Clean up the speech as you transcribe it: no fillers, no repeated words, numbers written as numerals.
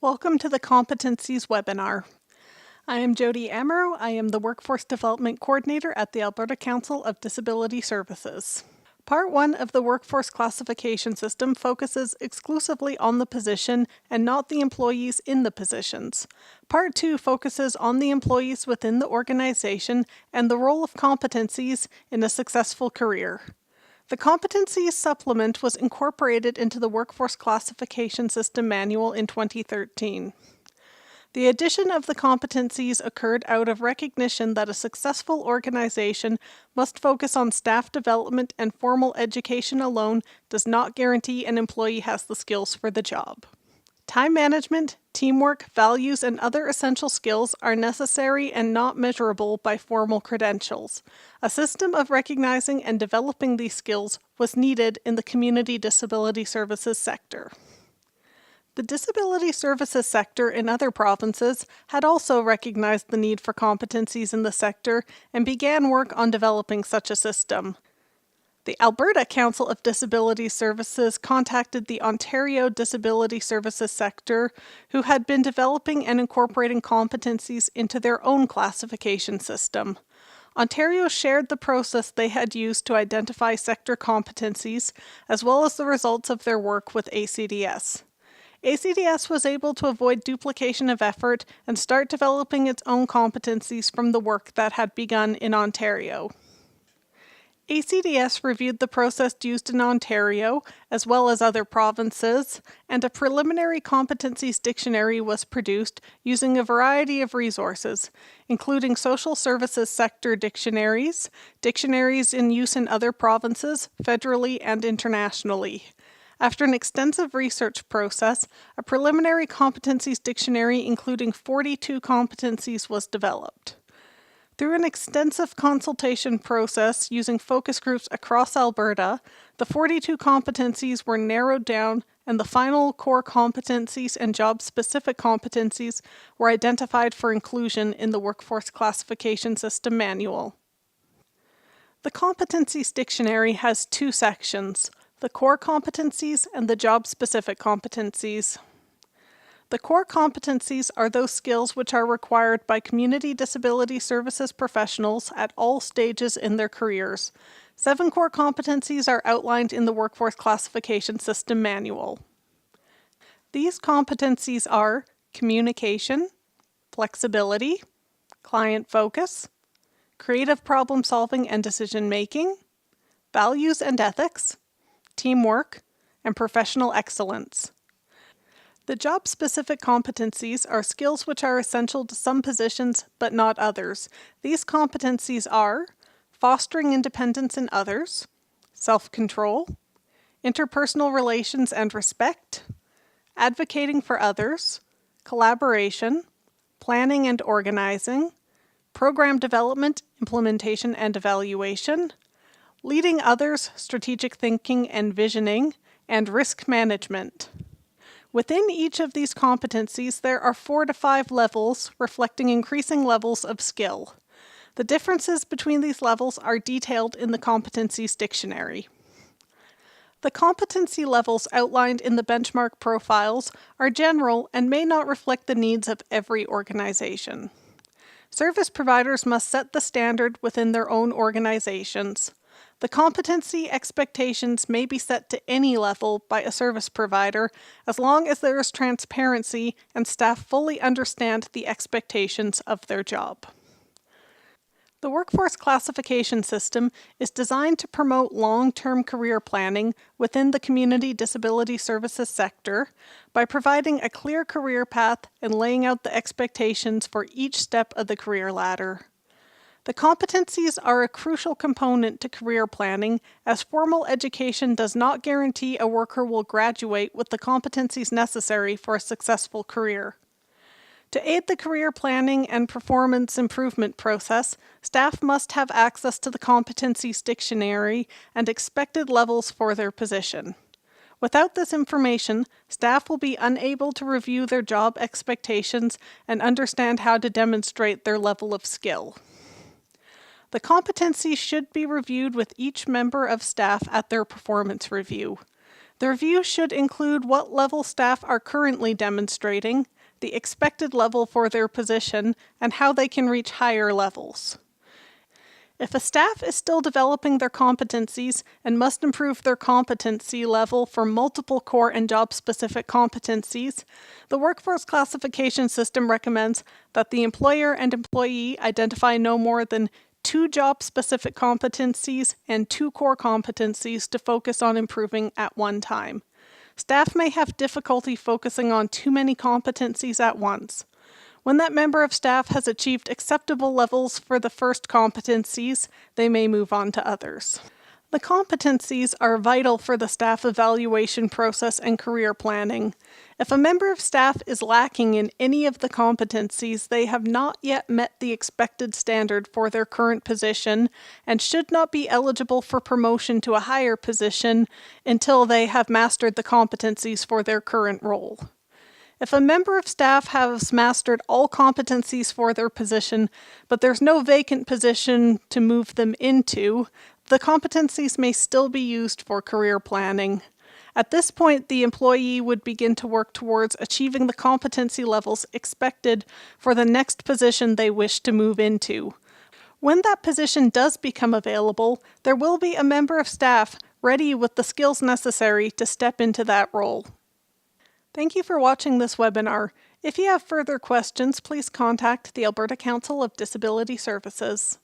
Welcome to the Competencies webinar. I am Jody Amaro. I am the Workforce Development Coordinator at the Alberta Council of Disability Services. Part 1 of the Workforce Classification System focuses exclusively on the position and not the employees in the positions. Part 2 focuses on the employees within the organization and the role of competencies in a successful career. The Competencies Supplement was incorporated into the Workforce Classification System Manual in 2013. The addition of the competencies occurred out of recognition that a successful organization must focus on staff development, and formal education alone does not guarantee an employee has the skills for the job. Time management, teamwork, values, and other essential skills are necessary and not measurable by formal credentials. A system of recognizing and developing these skills was needed in the community disability services sector. The disability services sector in other provinces had also recognized the need for competencies in the sector and began work on developing such a system. The Alberta Council of Disability Services contacted the Ontario Disability Services sector, who had been developing and incorporating competencies into their own classification system. Ontario shared the process they had used to identify sector competencies, as well as the results of their work with ACDS. ACDS was able to avoid duplication of effort and start developing its own competencies from the work that had begun in Ontario. ACDS reviewed the process used in Ontario, as well as other provinces, and a preliminary competencies dictionary was produced using a variety of resources, including social services sector dictionaries, dictionaries in use in other provinces, federally and internationally. After an extensive research process, a preliminary competencies dictionary including 42 competencies was developed. Through an extensive consultation process using focus groups across Alberta, the 42 competencies were narrowed down and the final core competencies and job-specific competencies were identified for inclusion in the Workforce Classification System Manual. The Competencies Dictionary has two sections, the core competencies and the job-specific competencies. The core competencies are those skills which are required by community disability services professionals at all stages in their careers. 7 core competencies are outlined in the Workforce Classification System Manual. These competencies are communication, flexibility, client focus, creative problem solving and decision making, values and ethics, teamwork, and professional excellence. The job-specific competencies are skills which are essential to some positions but not others. These competencies are fostering independence in others, self-control, interpersonal relations and respect, advocating for others, collaboration, planning and organizing, program development, implementation and evaluation, leading others, strategic thinking and visioning, and risk management. Within each of these competencies, there are 4 to 5 levels reflecting increasing levels of skill. The differences between these levels are detailed in the Competencies Dictionary. The competency levels outlined in the benchmark profiles are general and may not reflect the needs of every organization. Service providers must set the standard within their own organizations. The competency expectations may be set to any level by a service provider as long as there is transparency and staff fully understand the expectations of their job. The Workforce Classification System is designed to promote long-term career planning within the community disability services sector by providing a clear career path and laying out the expectations for each step of the career ladder. The competencies are a crucial component to career planning, as formal education does not guarantee a worker will graduate with the competencies necessary for a successful career. To aid the career planning and performance improvement process, staff must have access to the Competencies Dictionary and expected levels for their position. Without this information, staff will be unable to review their job expectations and understand how to demonstrate their level of skill. The competencies should be reviewed with each member of staff at their performance review. The review should include what level staff are currently demonstrating, the expected level for their position, and how they can reach higher levels. If a staff is still developing their competencies and must improve their competency level for multiple core and job-specific competencies, the Workforce Classification System recommends that the employer and employee identify no more than 2 job-specific competencies and 2 core competencies to focus on improving at one time. Staff may have difficulty focusing on too many competencies at once. When that member of staff has achieved acceptable levels for the first competencies, they may move on to others. The competencies are vital for the staff evaluation process and career planning. If a member of staff is lacking in any of the competencies, they have not yet met the expected standard for their current position and should not be eligible for promotion to a higher position until they have mastered the competencies for their current role. If a member of staff has mastered all competencies for their position, but there's no vacant position to move them into, the competencies may still be used for career planning. At this point, the employee would begin to work towards achieving the competency levels expected for the next position they wish to move into. When that position does become available, there will be a member of staff ready with the skills necessary to step into that role. Thank you for watching this webinar. If you have further questions, please contact the Alberta Council of Disability Services.